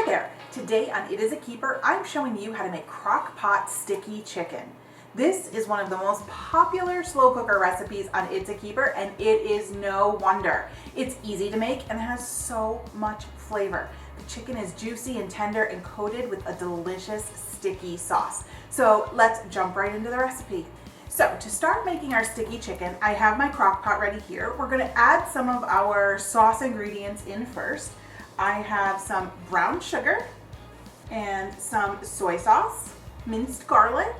Hi there! Today on It Is a Keeper, I'm showing you how to make crock-pot sticky chicken. This is one of the most popular slow cooker recipes on It's a Keeper, and it is no wonder. It's easy to make and it has so much flavor. The chicken is juicy and tender and coated with a delicious sticky sauce. So let's jump right into the recipe. So to start making our sticky chicken, I have my crock pot ready here. We're going to add some of our sauce ingredients in first. I have some brown sugar and some soy sauce, minced garlic,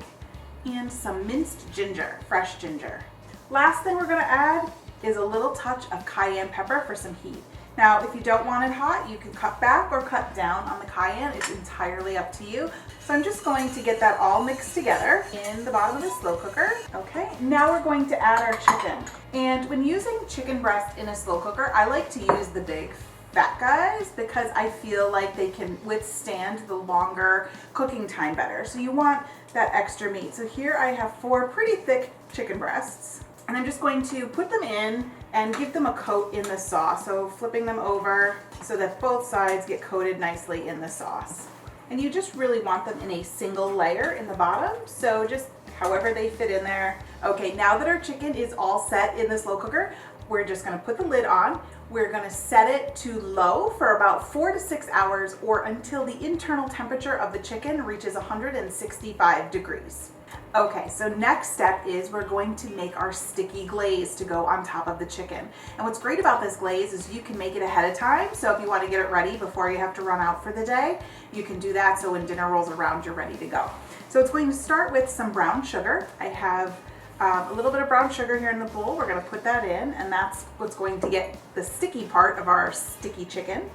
and some minced ginger, fresh ginger. Last thing we're going to add is a little touch of cayenne pepper for some heat. Now, if you don't want it hot, you can cut back or cut down on the cayenne. It's entirely up to you. So I'm just going to get that all mixed together in the bottom of the slow cooker. Okay, now we're going to add our chicken. And when using chicken breast in a slow cooker, I like to use the big fat guys because I feel like they can withstand the longer cooking time better. So you want that extra meat. So here I have 4 pretty thick chicken breasts, and I'm just going to put them in and give them a coat in the sauce. So flipping them over so that both sides get coated nicely in the sauce. And you just really want them in a single layer in the bottom. So just however they fit in there. Okay, now that our chicken is all set in the slow cooker, we're just gonna put the lid on. We're gonna set it to low for about 4 to 6 hours or until the internal temperature of the chicken reaches 165 degrees. Okay, so next step is we're going to make our sticky glaze to go on top of the chicken. And what's great about this glaze is you can make it ahead of time. So if you want to get it ready before you have to run out for the day, you can do that so when dinner rolls around, you're ready to go. So it's going to start with some brown sugar. I have a little bit of brown sugar here in the bowl. We're going to put that in, and that's what's going to get the sticky part of our sticky chicken.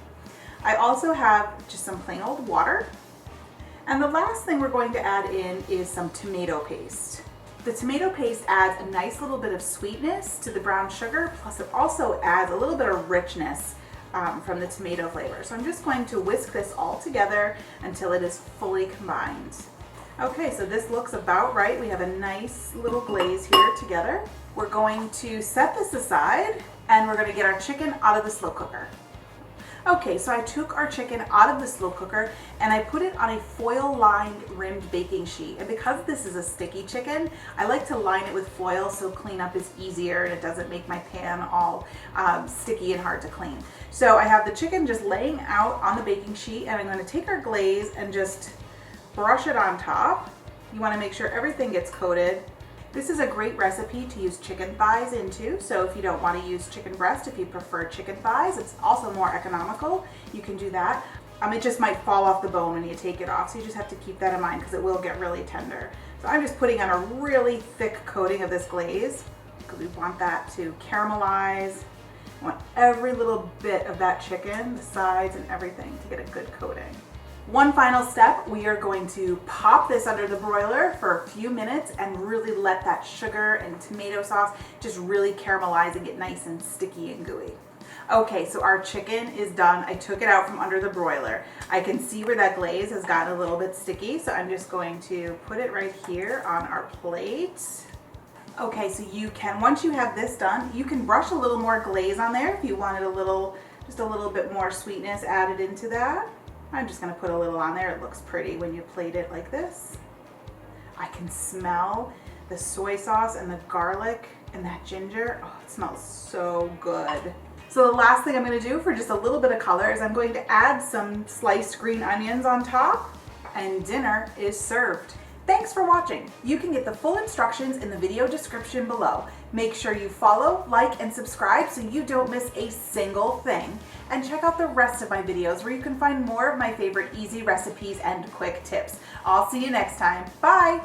I also have just some plain old water. And the last thing we're going to add in is some tomato paste. The tomato paste adds a nice little bit of sweetness to the brown sugar, plus it also adds a little bit of richness from the tomato flavor. So I'm just going to whisk this all together until it is fully combined. Okay, so this looks about right. We have a nice little glaze here together. We're going to set this aside and we're going to get our chicken out of the slow cooker. Okay, so I took our chicken out of the slow cooker and I put it on a foil-lined rimmed baking sheet. And because this is a sticky chicken, I like to line it with foil so cleanup is easier and it doesn't make my pan all sticky and hard to clean. So I have the chicken just laying out on the baking sheet, and I'm going to take our glaze and just brush it on top. You want to make sure everything gets coated. This is a great recipe to use chicken thighs into, so if you don't want to use chicken breast, if you prefer chicken thighs, it's also more economical. You can do that. It just might fall off the bone when you take it off, so you just have to keep that in mind because it will get really tender. So I'm just putting on a really thick coating of this glaze because we want that to caramelize. We want every little bit of that chicken, the sides and everything, to get a good coating. One final step, we are going to pop this under the broiler for a few minutes and really let that sugar and tomato sauce just really caramelize and get nice and sticky and gooey. Okay, so our chicken is done. I took it out from under the broiler. I can see where that glaze has gotten a little bit sticky, so I'm just going to put it right here on our plate. Okay, so you can, once you have this done, you can brush a little more glaze on there if you wanted just a little bit more sweetness added into that. I'm just going to put a little on there. It looks pretty when you plate it like this. I can smell the soy sauce and the garlic and that ginger. Oh, it smells so good. So the last thing I'm going to do for just a little bit of color is I'm going to add some sliced green onions on top, and dinner is served. Thanks for watching. You can get the full instructions in the video description below. Make sure you follow, like, and subscribe so you don't miss a single thing. And check out the rest of my videos where you can find more of my favorite easy recipes and quick tips. I'll see you next time. Bye!